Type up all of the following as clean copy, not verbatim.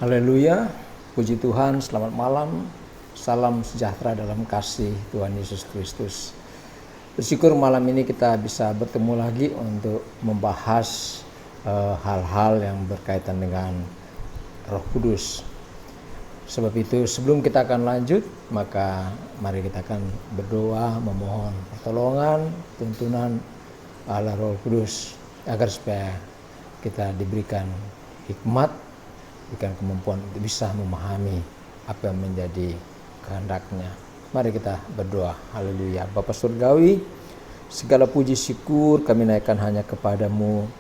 Haleluya, puji Tuhan, selamat malam, salam sejahtera dalam kasih Tuhan Yesus Kristus. Bersyukur malam ini kita bisa bertemu lagi untuk membahas hal-hal yang berkaitan dengan Roh Kudus. Sebab itu sebelum kita akan lanjut, maka mari kita akan berdoa memohon pertolongan, tuntunan Allah Roh Kudus agar supaya kita diberikan hikmat, berikan kemampuan untuk bisa memahami apa yang menjadi kehendaknya. Mari kita berdoa. Haleluya. Bapa Surgawi, segala puji syukur kami naikkan hanya kepadamu.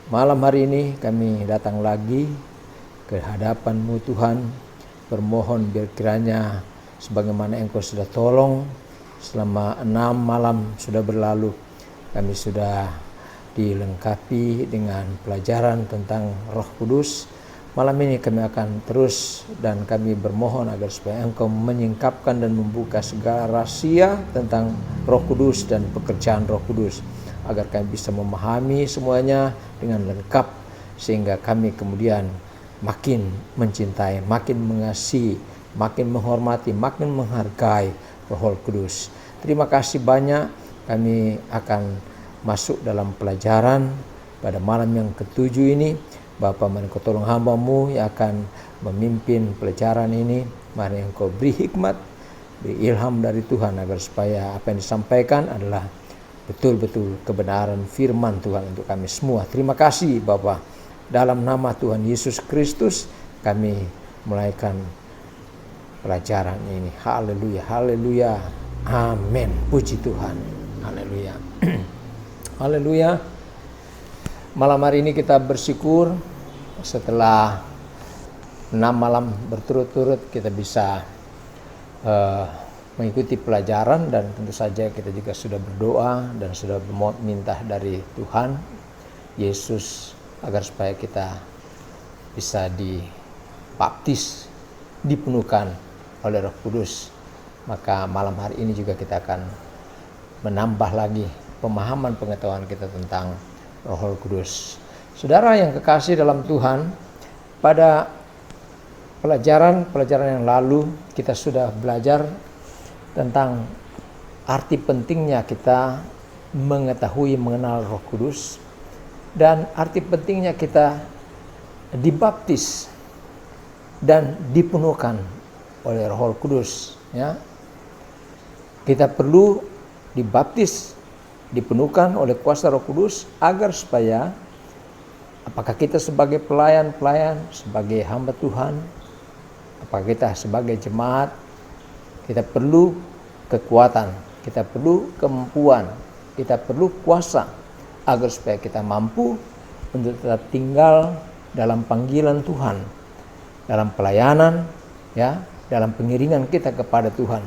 Malam hari ini kami datang lagi ke hadapan-Mu Tuhan, bermohon biar kiranya sebagaimana Engkau sudah tolong selama 6 malam sudah berlalu, kami sudah dilengkapi dengan pelajaran tentang Roh Kudus. Malam ini kami akan terus dan kami bermohon agar supaya Engkau menyingkapkan dan membuka segala rahasia tentang Roh Kudus dan pekerjaan Roh Kudus, agar kami bisa memahami semuanya dengan lengkap, sehingga kami kemudian makin mencintai, makin mengasihi, makin menghormati, makin menghargai Roh Kudus. Terima kasih banyak. Kami akan masuk dalam pelajaran pada malam yang ke-7 ini. Bapa, mari Engkau tolong hamba-Mu yang akan memimpin pelajaran ini. Mari Engkau beri hikmat, beri ilham dari Tuhan, agar supaya apa yang disampaikan adalah betul-betul kebenaran firman Tuhan untuk kami semua. Terima kasih Bapa. Dalam nama Tuhan Yesus Kristus kami mulaikan pelajaran ini. Haleluya, haleluya, amin. Puji Tuhan, haleluya. Haleluya. Malam hari ini kita bersyukur setelah 6 malam berturut-turut kita bisa mengikuti pelajaran, dan tentu saja kita juga sudah berdoa dan sudah meminta dari Tuhan Yesus agar supaya kita bisa dibaptis, dipenuhkan oleh Roh Kudus. Maka malam hari ini juga kita akan menambah lagi pemahaman pengetahuan kita tentang Roh Kudus. Saudara yang kekasih dalam Tuhan, pada pelajaran yang lalu kita sudah belajar tentang arti pentingnya kita mengetahui mengenal Roh Kudus, dan arti pentingnya kita dibaptis dan dipenuhkan oleh Roh Kudus, ya. Kita perlu dibaptis, dipenuhkan oleh kuasa Roh Kudus, agar supaya apakah kita sebagai pelayan, sebagai hamba Tuhan, apakah kita sebagai jemaat, kita perlu kekuatan, kita perlu kemampuan, kita perlu kuasa, agar supaya kita mampu untuk tetap tinggal dalam panggilan Tuhan, dalam pelayanan, ya, dalam pengiringan kita kepada Tuhan.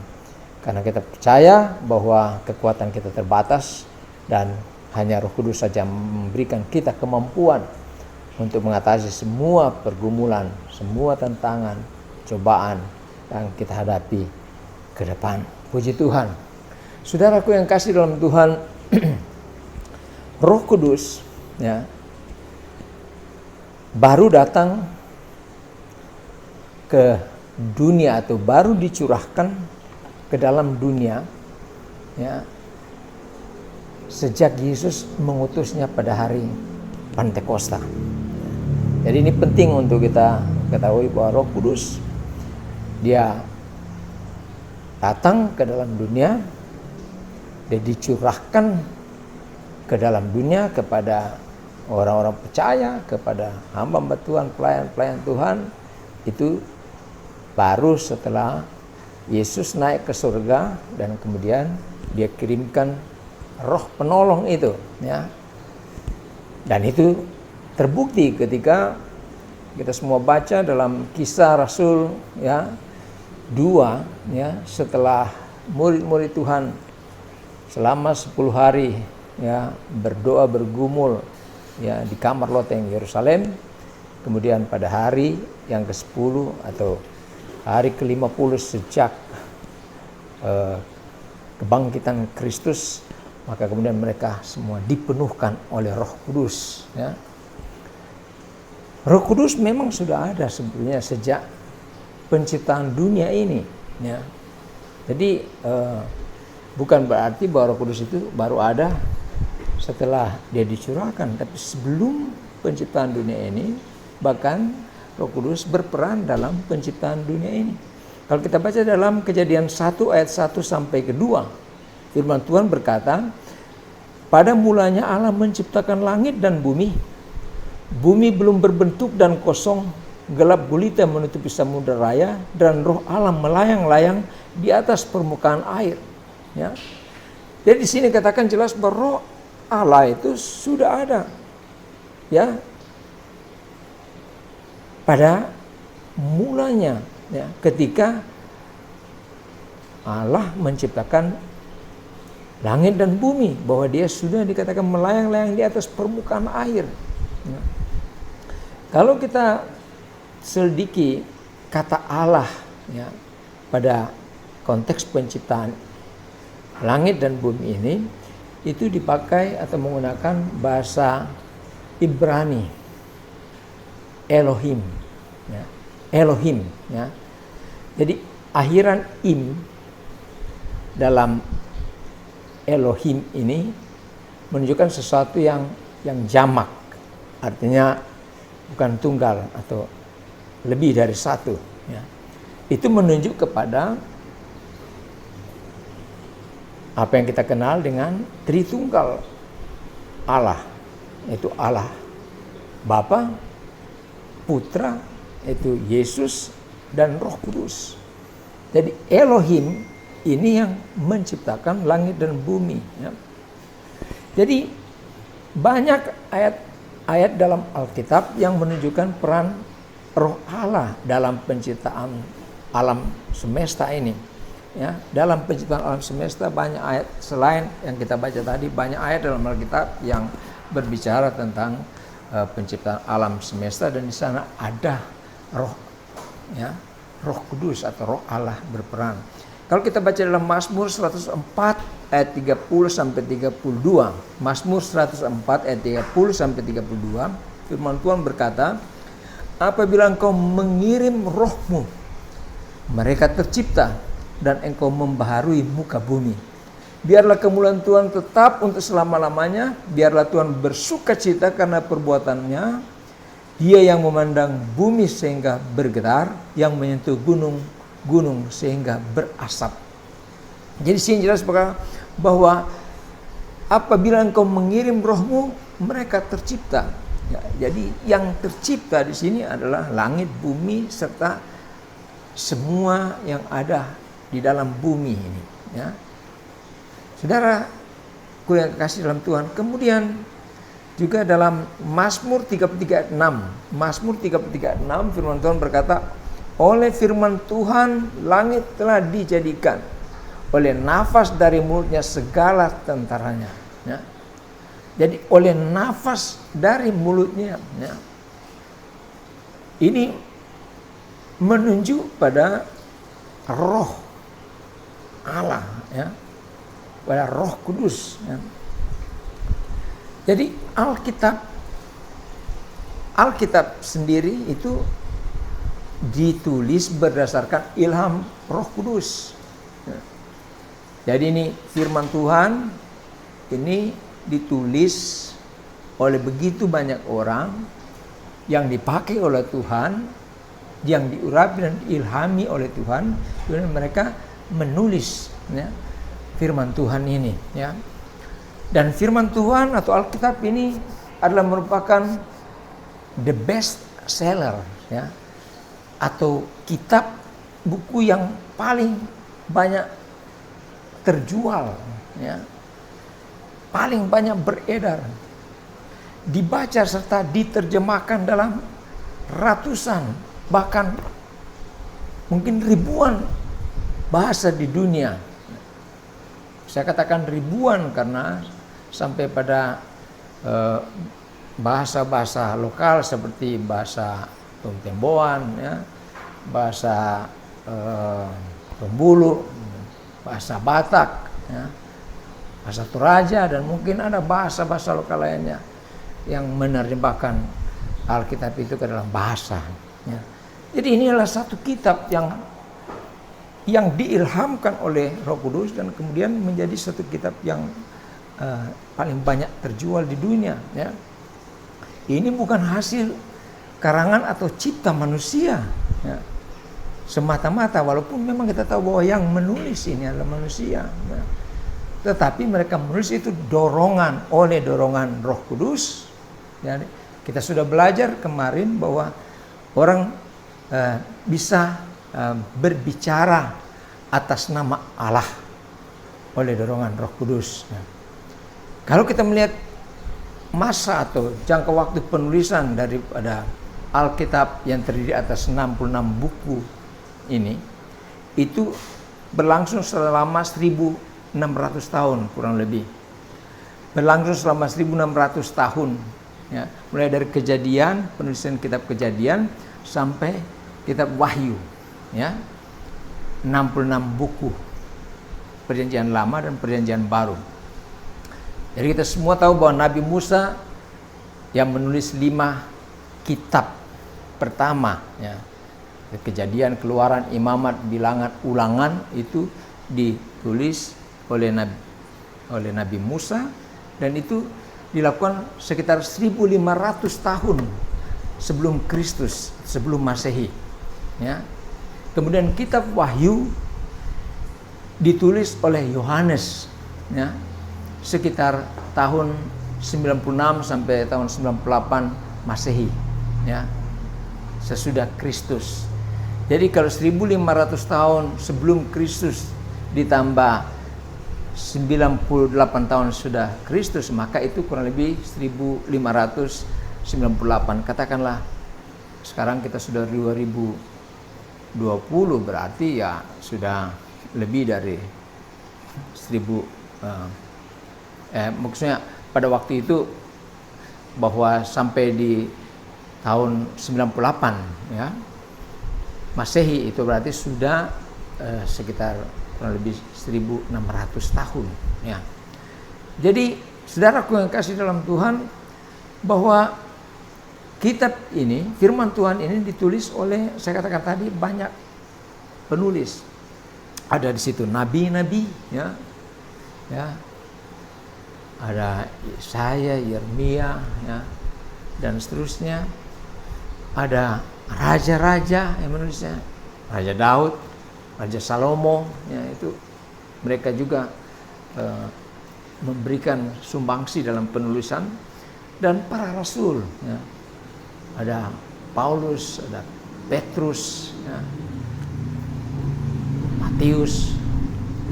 Karena kita percaya bahwa kekuatan kita terbatas, dan hanya Roh Kudus saja memberikan kita kemampuan untuk mengatasi semua pergumulan, semua tantangan, cobaan yang kita hadapi ke depan. Puji Tuhan. Saudaraku yang kasih dalam Tuhan, Roh Kudus, ya, baru datang ke dunia atau baru dicurahkan ke dalam dunia, ya, sejak Yesus mengutusnya pada hari Pentakosta. Jadi ini penting untuk kita ketahui bahwa Roh Kudus dia datang ke dalam dunia, dia dicurahkan ke dalam dunia kepada orang-orang percaya, kepada hamba-hamba Tuhan, pelayan-pelayan Tuhan, itu baru setelah Yesus naik ke surga dan kemudian dia kirimkan Roh penolong itu, ya. Dan itu terbukti ketika kita semua baca dalam Kisah Rasul, ya, 2, ya, setelah murid-murid Tuhan selama 10 hari, ya, berdoa bergumul, ya, di kamar loteng Yerusalem. Kemudian pada hari yang ke-10 atau hari ke-50 sejak kebangkitan Kristus, maka kemudian mereka semua dipenuhkan oleh Roh Kudus, ya. Roh Kudus memang sudah ada sebetulnya sejak penciptaan dunia ini, ya. Jadi bukan berarti bahwa Roh Kudus itu baru ada setelah dia dicurahkan, tapi sebelum penciptaan dunia ini, bahkan Roh Kudus berperan dalam penciptaan dunia ini. Kalau kita baca dalam Kejadian 1 ayat 1 sampai ke 2, firman Tuhan berkata, pada mulanya Allah menciptakan langit dan bumi. Bumi belum berbentuk dan kosong, gelap gulita menutupi samudera raya, dan roh Allah melayang-layang di atas permukaan air. Ya. Jadi di sini katakan jelas bahwa roh Allah itu sudah ada. Ya. Pada mulanya, ya, ketika Allah menciptakan langit dan bumi, bahwa dia sudah dikatakan melayang-layang di atas permukaan air. Ya. Kalau kita selidiki kata Allah, ya, pada konteks penciptaan langit dan bumi ini, itu dipakai atau menggunakan bahasa Ibrani, Elohim, ya. Elohim, ya. Jadi akhiran im dalam Elohim ini menunjukkan sesuatu yang jamak, artinya bukan tunggal atau lebih dari satu, ya. Itu menunjuk kepada apa yang kita kenal dengan Tritunggal Allah, yaitu Allah Bapa, Putra, yaitu Yesus, dan Roh Kudus. Jadi Elohim ini yang menciptakan langit dan bumi, ya. Jadi banyak ayat dalam Alkitab yang menunjukkan peran roh Allah dalam penciptaan alam semesta ini, ya. Dalam penciptaan alam semesta banyak ayat, selain yang kita baca tadi, banyak ayat dalam Alkitab yang berbicara tentang penciptaan alam semesta, dan di sana ada roh, ya, Roh Kudus atau roh Allah berperan. Kalau kita baca dalam Mazmur 104 ayat 30 sampai 32, Mazmur 104 ayat 30 sampai 32, firman Tuhan berkata, apabila engkau mengirim rohmu, mereka tercipta, dan engkau membaharui muka bumi. Biarlah kemuliaan Tuhan tetap untuk selama-lamanya, biarlah Tuhan bersukacita karena perbuatannya. Dia yang memandang bumi sehingga bergetar, yang menyentuh gunung sehingga berasap. Jadi sini jelas bahwa apabila engkau mengirim rohmu, mereka tercipta. Ya, jadi yang tercipta di sini adalah langit, bumi, serta semua yang ada di dalam bumi ini. Ya. Saudara, ku yang kasih dalam Tuhan. Kemudian juga dalam Mazmur 33:6, Mazmur 33:6 firman Tuhan berkata, oleh firman Tuhan langit telah dijadikan, oleh nafas dari mulutnya segala tentaranya. Ya. Jadi oleh nafas dari mulutnya, ya. Ini menunjuk pada roh Allah, ya, pada Roh Kudus. Ya. Jadi Alkitab sendiri itu ditulis berdasarkan ilham Roh Kudus. Jadi ini firman Tuhan ini ditulis oleh begitu banyak orang yang dipakai oleh Tuhan, yang diurapi dan diilhami oleh Tuhan, kemudian mereka menulis, ya, firman Tuhan ini, ya. Dan firman Tuhan atau Alkitab ini adalah merupakan the best seller, ya, atau kitab buku yang paling banyak terjual, ya, paling banyak beredar, dibaca serta diterjemahkan dalam ratusan, bahkan mungkin ribuan bahasa di dunia. Saya katakan ribuan karena sampai pada bahasa-bahasa lokal seperti bahasa Temboan, ya, bahasa Bengkulu, bahasa Batak, ya, bahasa Toraja, dan mungkin ada bahasa-bahasa lokal lainnya yang menerjemahkan Alkitab itu ke dalam bahasa. Ya. Jadi ini adalah satu kitab yang diilhamkan oleh Roh Kudus dan kemudian menjadi satu kitab yang paling banyak terjual di dunia. Ya. Ini bukan hasil karangan atau cipta manusia. Ya. Semata-mata, walaupun memang kita tahu bahwa yang menulis ini adalah manusia. Ya. Tetapi mereka menulis itu dorongan Roh Kudus. Ya. Kita sudah belajar kemarin bahwa orang bisa berbicara atas nama Allah oleh dorongan Roh Kudus. Ya. Kalau kita melihat masa atau jangka waktu penulisan daripada Alkitab yang terdiri atas 66 buku ini, itu berlangsung selama 1600 tahun kurang lebih. Berlangsung selama 1600 tahun. Ya, mulai dari Kejadian, penulisan kitab Kejadian sampai kitab Wahyu. Ya, 66 buku. Perjanjian Lama dan Perjanjian Baru. Jadi kita semua tahu bahwa Nabi Musa yang menulis 5 kitab pertama, ya, Kejadian, Keluaran, Imamat, Bilangan, Ulangan, itu ditulis oleh Nabi Musa, dan itu dilakukan sekitar 1500 tahun sebelum Kristus, sebelum Masehi. Ya. Kemudian kitab Wahyu ditulis oleh Yohanes, ya, sekitar tahun 96 sampai tahun 98 Masehi, ya, sesudah Kristus. Jadi kalau 1500 tahun sebelum Kristus ditambah 98 tahun sudah Kristus, maka itu kurang lebih 1598. Katakanlah sekarang kita sudah 2020, berarti ya sudah lebih dari 1000. Maksudnya pada waktu itu bahwa sampai di tahun 98, ya, Masehi, itu berarti sudah sekitar kurang lebih 1600 tahun. Ya. Jadi saudaraku yang kasih dalam Tuhan, bahwa kitab ini, firman Tuhan ini ditulis oleh, saya katakan tadi, banyak penulis. Ada di situ nabi-nabi, ya, ya. Ada Yesaya, Yeremia, ya, dan seterusnya. Ada raja-raja yang menulisnya, Raja Daud, Raja Salomo, ya, itu mereka juga memberikan sumbangsi dalam penulisan. Dan para rasul, ya, ada Paulus, ada Petrus, ya, Matius,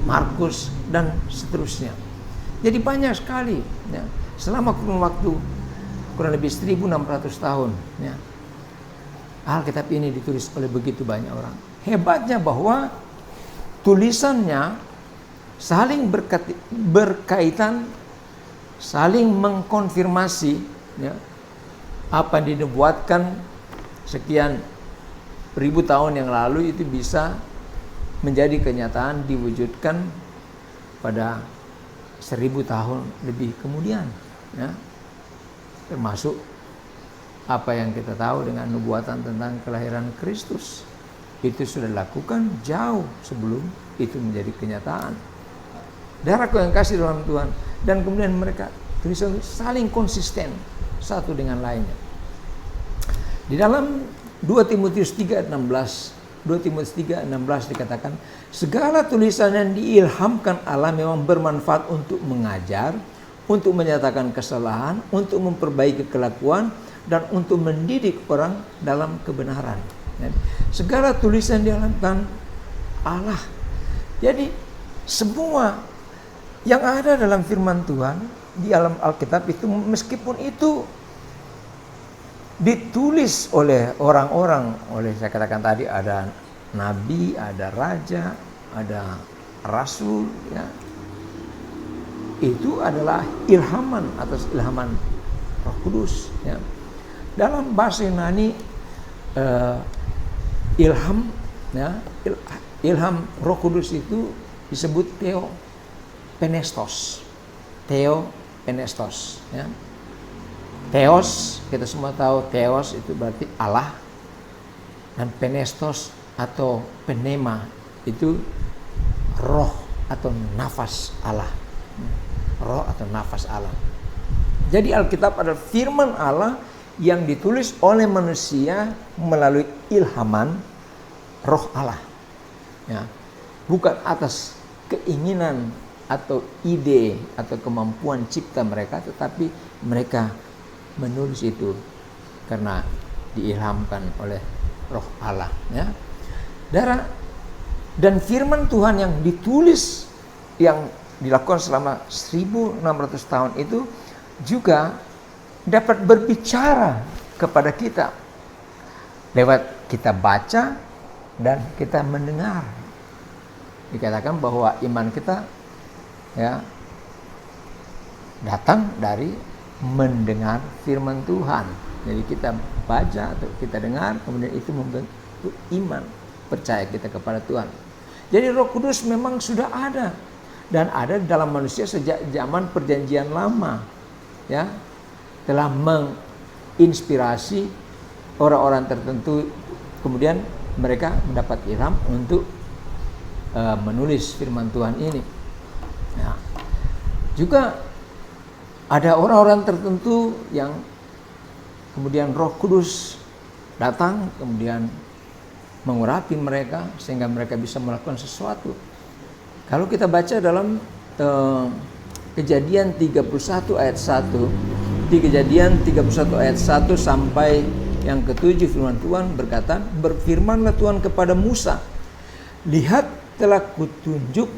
Markus, dan seterusnya. Jadi banyak sekali, ya, selama kurun waktu kurang lebih 1600 tahun, ya, Alkitab ini ditulis oleh begitu banyak orang. Hebatnya bahwa tulisannya saling berkaitan, saling mengkonfirmasi, ya, apa yang dinubuatkan sekian ribu tahun yang lalu itu bisa menjadi kenyataan, diwujudkan pada 1000 tahun lebih kemudian, ya. Termasuk apa yang kita tahu dengan nubuatan tentang kelahiran Kristus, itu sudah dilakukan jauh sebelum itu menjadi kenyataan. Saudaraku yang kasih dalam Tuhan, dan kemudian mereka tulisan saling konsisten satu dengan lainnya. Di dalam 2 Timotius 3:16 dikatakan, segala tulisan yang diilhamkan Allah memang bermanfaat untuk mengajar, untuk menyatakan kesalahan, untuk memperbaiki kelakuan, dan untuk mendidik orang dalam kebenaran. Segala tulisan diilhamkan Allah. Jadi semua yang ada dalam firman Tuhan di dalam Alkitab itu, meskipun itu ditulis oleh orang-orang, oleh, saya katakan tadi, ada nabi, ada raja, ada rasul, ya, itu adalah ilhaman atas ilhaman Roh Kudus, ya. Dalam bahasa Yunani ilham, ya, ilham Roh Kudus itu disebut Theopneustos, ya. Theos, kita semua tahu Theos itu berarti Allah, dan Penestos atau Pneuma itu roh atau nafas Allah. Roh atau nafas Allah. Jadi Alkitab adalah firman Allah yang ditulis oleh manusia melalui ilhaman roh Allah. Ya. Bukan atas keinginan atau ide atau kemampuan cipta mereka, tetapi mereka menulis itu karena diilhamkan oleh roh Allah. Ya. Dan firman Tuhan yang ditulis, yang dilakukan selama 1600 tahun itu juga dapat berbicara kepada kita lewat kita baca dan kita mendengar. Dikatakan bahwa iman kita ya datang dari mendengar firman Tuhan. Jadi kita baca atau kita dengar, kemudian itu membentuk iman, percaya kita kepada Tuhan. Jadi Roh Kudus memang sudah ada dan ada dalam manusia sejak zaman Perjanjian Lama, ya, telah menginspirasi orang-orang tertentu, kemudian mereka mendapat ilham untuk menulis firman Tuhan ini. Ya. Juga ada orang-orang tertentu yang kemudian Roh Kudus datang, kemudian mengurapi mereka sehingga mereka bisa melakukan sesuatu. Kalau kita baca dalam Kejadian 31 ayat 1, di Kejadian 31 ayat 1 sampai yang ke-7, firman Tuhan berkata, "Berfirmanlah Tuhan kepada Musa, lihat telah kutunjuk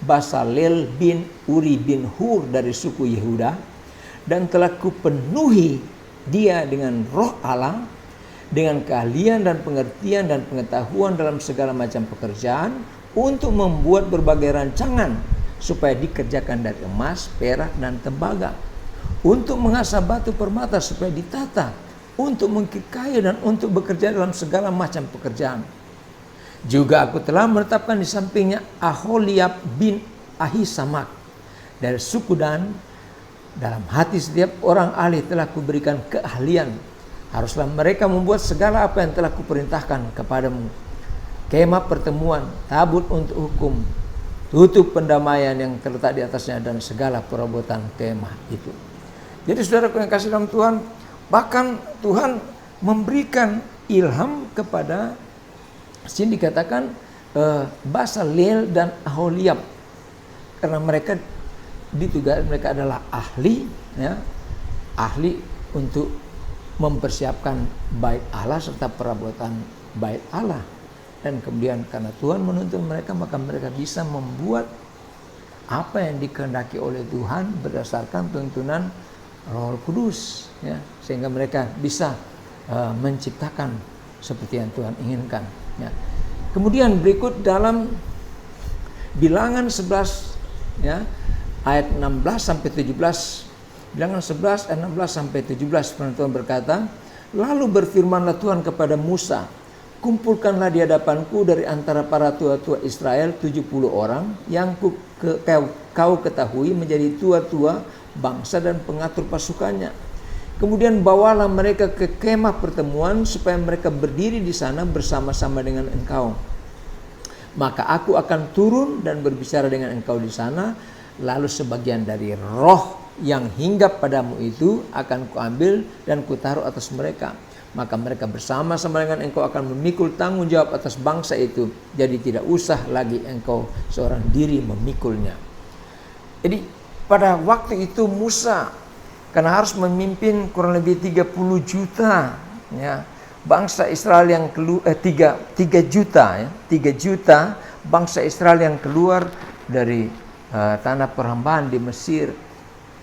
Basalel bin Uri bin Hur dari suku Yehuda, dan telah kupenuhi dia dengan roh Allah, dengan keahlian dan pengertian dan pengetahuan dalam segala macam pekerjaan, untuk membuat berbagai rancangan supaya dikerjakan dari emas, perak, dan tembaga, untuk mengasah batu permata supaya ditata, untuk mengukir kayu, dan untuk bekerja dalam segala macam pekerjaan. Juga aku telah menetapkan di sampingnya Aholiab bin Ahisamak dari suku Dan. Dalam hati setiap orang ahli telah kuberikan keahlian. Haruslah mereka membuat segala apa yang telah kuperintahkan kepadamu: kemah pertemuan, tabut untuk hukum, tutup pendamaian yang terletak di atasnya, dan segala perabotan kemah itu." Jadi saudaraku yang kasih dalam Tuhan, bahkan Tuhan memberikan ilham kepada, sini dikatakan Basalel dan Aholiab, karena mereka ditugaskan, mereka adalah ahli, ya, ahli untuk mempersiapkan bait Allah serta perabotan bait Allah. Dan kemudian karena Tuhan menuntun mereka, maka mereka bisa membuat apa yang dikehendaki oleh Tuhan berdasarkan tuntunan Roh Kudus, ya, sehingga mereka bisa menciptakan seperti yang Tuhan inginkan. Ya. Kemudian berikut dalam Bilangan 11, ya, ayat 16 sampai 17. Bilangan 11 ayat 16 sampai 17, firman Tuhan berkata, "Lalu berfirmanlah Tuhan kepada Musa, kumpulkanlah di hadapanku dari antara para tua-tua Israel 70 orang yang kau ketahui menjadi tua-tua bangsa dan pengatur pasukannya. Kemudian bawalah mereka ke kemah pertemuan supaya mereka berdiri di sana bersama-sama dengan engkau. Maka aku akan turun dan berbicara dengan engkau di sana. Lalu sebagian dari roh yang hinggap padamu itu akan kuambil dan kutaruh atas mereka. Maka mereka bersama-sama dengan engkau akan memikul tanggung jawab atas bangsa itu. Jadi tidak usah lagi engkau seorang diri memikulnya." Jadi pada waktu itu Musa, karena harus memimpin kurang lebih 30 juta, ya, bangsa Israel yang keluar, 3 juta, ya, 3 juta bangsa Israel yang keluar dari tanah perhambaan di Mesir,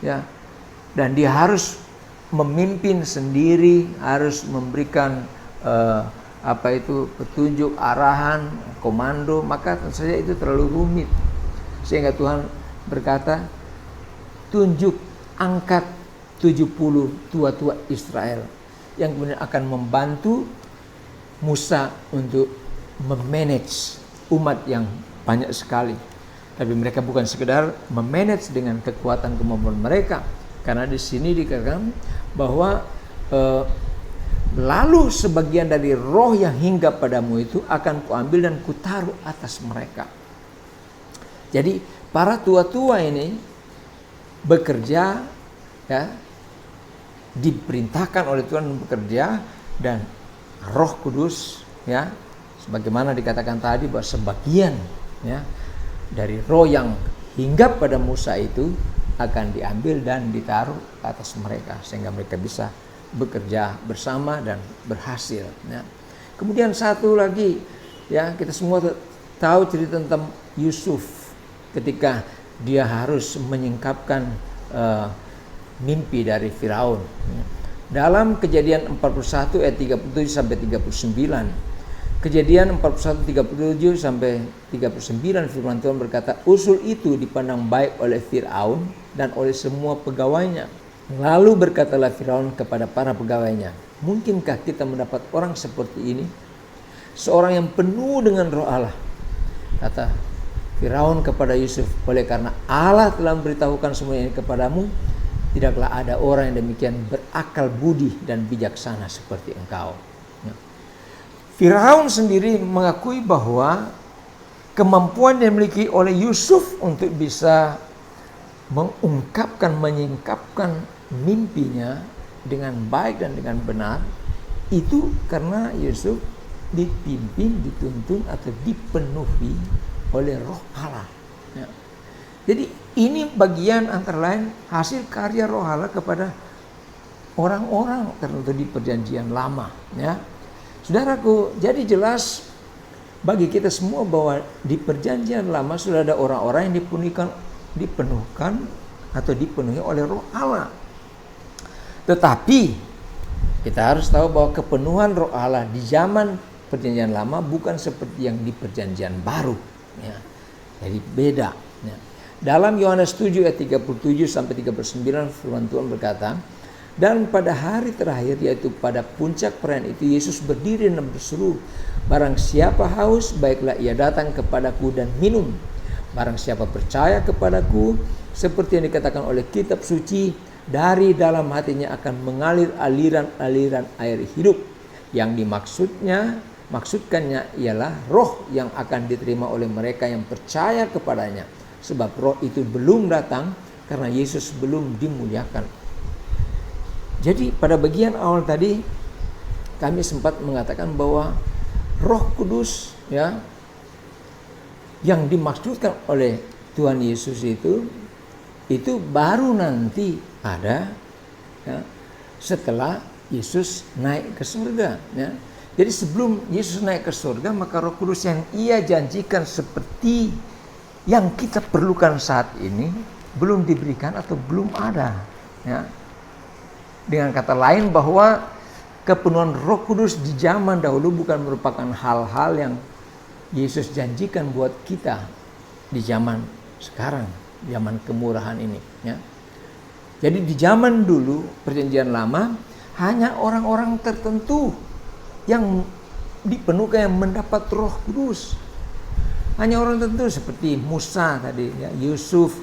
ya, dan dia harus memimpin sendiri, harus memberikan petunjuk, arahan, komando, maka tentu saja itu terlalu rumit. Sehingga Tuhan berkata, tunjuk, angkat 70 tua-tua Israel yang kemudian akan membantu Musa untuk memanage umat yang banyak sekali. Tapi mereka bukan sekedar memanage dengan kekuatan kemampuan mereka, Karena di sini dikatakan bahwa lalu sebagian dari roh yang hinggap padamu itu akan kuambil dan kutaruh atas mereka. Jadi para tua-tua ini bekerja, ya, diperintahkan oleh Tuhan bekerja, dan Roh Kudus, ya, sebagaimana dikatakan tadi bahwa sebagian, ya, dari roh yang hinggap pada Musa itu akan diambil dan ditaruh atas mereka sehingga mereka bisa bekerja bersama dan berhasil, ya. Kemudian satu lagi, ya, kita semua tahu cerita tentang Yusuf ketika dia harus menyingkapkan mimpi dari Firaun. Dalam Kejadian 41 ayat 37 sampai 39. Kejadian 41 37 sampai 39 firman Tuhan berkata, usul itu dipandang baik oleh Firaun dan oleh semua pegawainya. Lalu berkatalah Firaun kepada para pegawainya, mungkinkah kita mendapat orang seperti ini, seorang yang penuh dengan roh Allah? Kata Firaun kepada Yusuf, oleh karena Allah telah memberitahukan semua ini kepadamu, tidaklah ada orang yang demikian berakal budi dan bijaksana seperti engkau. Firaun sendiri mengakui bahwa kemampuan yang dimiliki oleh Yusuf untuk bisa mengungkapkan, menyingkapkan mimpinya dengan baik dan dengan benar, itu karena Yusuf dipimpin, dituntun atau dipenuhi oleh roh Allah, ya. Jadi ini bagian antara lain hasil karya roh Allah kepada orang-orang tertentu di perjanjian lama, ya. Saudaraku, jadi jelas bagi kita semua bahwa di perjanjian lama sudah ada orang-orang yang dipenuhkan atau dipenuhi oleh roh Allah. Tetapi kita harus tahu bahwa kepenuhan roh Allah di zaman perjanjian lama bukan seperti yang di perjanjian baru, ya. Jadi beda, ya. Dalam Yohanes 7 ayat 37 sampai 39 firman Tuhan berkata, dan pada hari terakhir, yaitu pada puncak perayaan itu, Yesus berdiri dan berseru, barang siapa haus, baiklah ia datang kepadaku dan minum. Barang siapa percaya kepadaku, seperti yang dikatakan oleh kitab suci, dari dalam hatinya akan mengalir aliran-aliran air hidup. Yang maksudkannya ialah roh yang akan diterima oleh mereka yang percaya kepadanya. Sebab roh itu belum datang karena Yesus belum dimuliakan. Jadi pada bagian awal tadi kami sempat mengatakan bahwa Roh Kudus, ya, yang dimaksudkan oleh Tuhan Yesus itu baru nanti ada, ya, setelah Yesus naik ke surga, ya. Jadi sebelum Yesus naik ke surga, maka Roh Kudus yang Ia janjikan seperti yang kita perlukan saat ini belum diberikan atau belum ada, ya. Dengan kata lain bahwa kepenuhan Roh Kudus di zaman dahulu bukan merupakan hal-hal yang Yesus janjikan buat kita di zaman sekarang, zaman kemurahan ini, ya. Jadi di zaman dulu perjanjian lama hanya orang-orang tertentu yang dipenuhkan, yang mendapat Roh Kudus. Hanya orang tertentu seperti Musa tadi, ya, Yusuf,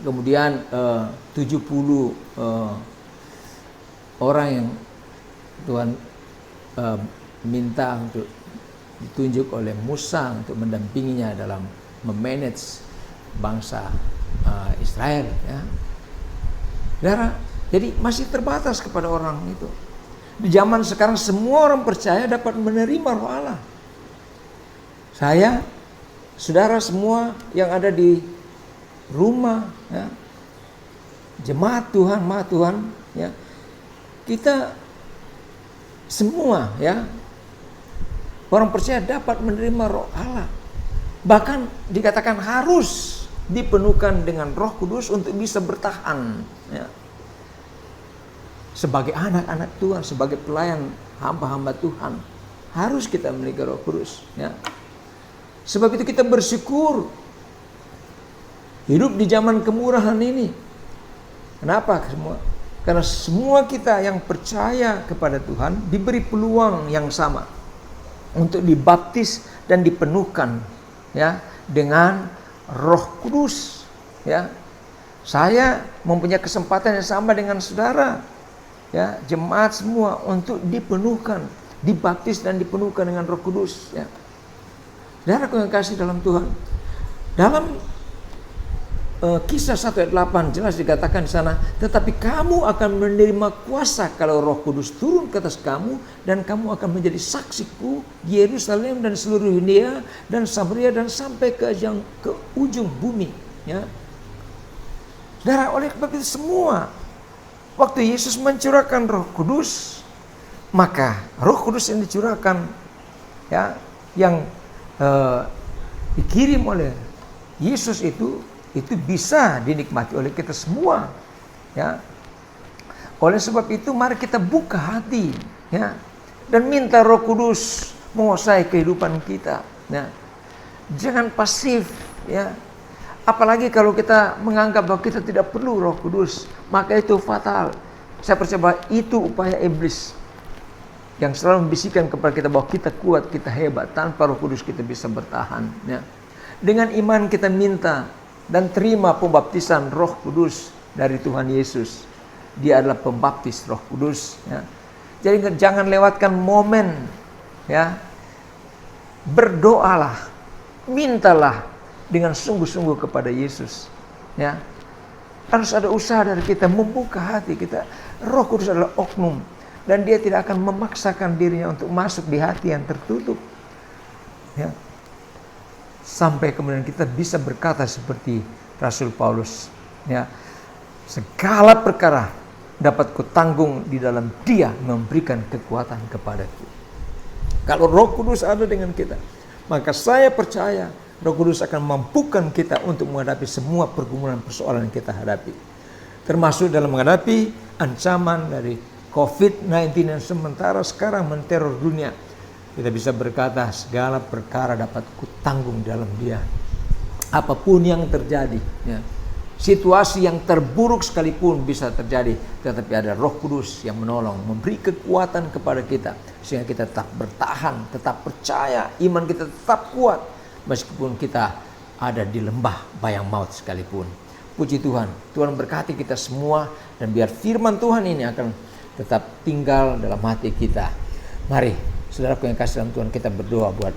kemudian 70 orang yang Tuhan minta untuk ditunjuk oleh Musa untuk mendampinginya dalam memanage bangsa Israel, ya. Jadi masih terbatas kepada orang itu. Di zaman sekarang semua orang percaya dapat menerima Roh Allah. Saya, saudara semua yang ada di rumah, ya, jemaat Tuhan, ya, kita semua, ya, orang percaya dapat menerima Roh Allah. Bahkan dikatakan harus dipenuhkan dengan Roh Kudus untuk bisa bertahan, ya. Sebagai anak-anak Tuhan, sebagai pelayan hamba-hamba Tuhan, harus kita memiliki Roh Kudus, ya. Sebab itu kita bersyukur hidup di zaman kemurahan ini. Kenapa semua? Karena semua kita yang percaya kepada Tuhan diberi peluang yang sama untuk dibaptis dan dipenuhkan, ya, dengan Roh Kudus, ya. Saya mempunyai kesempatan yang sama dengan saudara, ya, jemaat semua, untuk dipenuhkan, dibaptis dan dipenuhkan dengan Roh Kudus, ya. Saudaraku yang kasih dalam Tuhan, dalam Kisah 1 ayat 8 jelas dikatakan di sana, tetapi kamu akan menerima kuasa kalau Roh Kudus turun ke atas kamu, dan kamu akan menjadi saksiku di Yerusalem dan seluruh Yudea dan Samaria dan sampai ke ujung bumi, ya. Saudara, oleh sebab itu semua, waktu Yesus mencurahkan Roh Kudus, maka Roh Kudus yang dicurahkan, ya, yang dikirim oleh Yesus itu bisa dinikmati oleh kita semua, ya. Oleh sebab itu mari kita buka hati, ya, dan minta Roh Kudus menguasai kehidupan kita, ya. Jangan pasif, ya. Apalagi kalau kita menganggap bahwa kita tidak perlu Roh Kudus, maka itu fatal. Saya percaya bahwa itu upaya iblis yang selalu membisikkan kepada kita bahwa kita kuat, kita hebat, tanpa Roh Kudus kita bisa bertahan, ya. Dengan iman kita minta dan terima pembaptisan Roh Kudus dari Tuhan Yesus. Dia adalah pembaptis Roh Kudus, ya. Jadi jangan lewatkan momen, ya. Berdoalah, mintalah dengan sungguh-sungguh kepada Yesus, ya. Harus ada usaha dari kita membuka hati kita. Roh Kudus adalah oknum, dan dia tidak akan memaksakan dirinya untuk masuk di hati yang tertutup, ya. Sampai kemudian kita bisa berkata seperti Rasul Paulus, ya, segala perkara dapat kutanggung di dalam Dia memberikan kekuatan kepadaku. Kalau Roh Kudus ada dengan kita, maka saya percaya Roh Kudus akan mampukan kita untuk menghadapi semua pergumulan persoalan yang kita hadapi, termasuk dalam menghadapi ancaman dari COVID-19 yang sementara sekarang menteror dunia. Kita bisa berkata segala perkara dapat kutanggung dalam Dia. Apapun yang terjadi, ya, situasi yang terburuk sekalipun bisa terjadi, tetapi ada Roh Kudus yang menolong, memberi kekuatan kepada kita, sehingga kita tetap bertahan, tetap percaya, iman kita tetap kuat, meskipun kita ada di lembah bayang maut sekalipun. Puji Tuhan, Tuhan berkati kita semua, dan biar firman Tuhan ini akan tetap tinggal dalam hati kita. Mari, saudaraku yang kasih dalam Tuhan, kita berdoa buat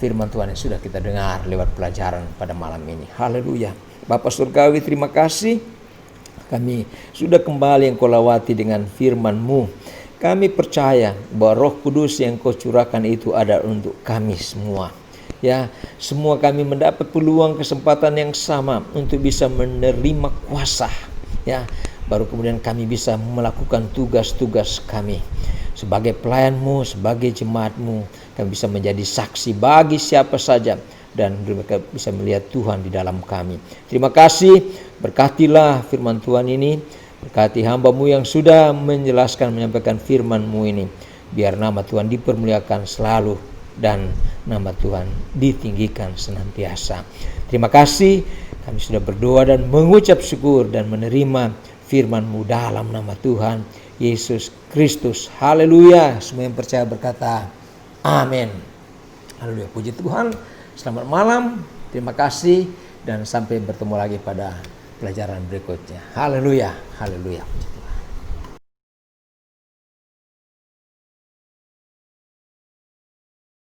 firman Tuhan yang sudah kita dengar lewat pelajaran pada malam ini. Haleluya. Bapa Surgawi, terima kasih. Kami sudah kembali Engkau lawati dengan firman-Mu. Kami percaya bahwa Roh Kudus yang Kau curahkan itu ada untuk kami semua. Ya, semua kami mendapat peluang, kesempatan yang sama untuk bisa menerima kuasa. Ya, baru kemudian kami bisa melakukan tugas-tugas kami. Sebagai pelayan-Mu, sebagai jemaat-Mu, kami bisa menjadi saksi bagi siapa saja, dan mereka bisa melihat Tuhan di dalam kami. Terima kasih, berkatilah firman Tuhan ini, berkati hamba-Mu yang sudah menjelaskan, menyampaikan firman-Mu ini. Biar nama Tuhan dipermuliakan selalu, dan nama Tuhan ditinggikan senantiasa. Terima kasih, kami sudah berdoa dan mengucap syukur dan menerima firman-Mu dalam nama Tuhan Yesus Kristus. Haleluya. Semua yang percaya berkata amin. Haleluya. Puji Tuhan. Selamat malam. Terima kasih, dan sampai bertemu lagi pada pelajaran berikutnya. Haleluya. Haleluya.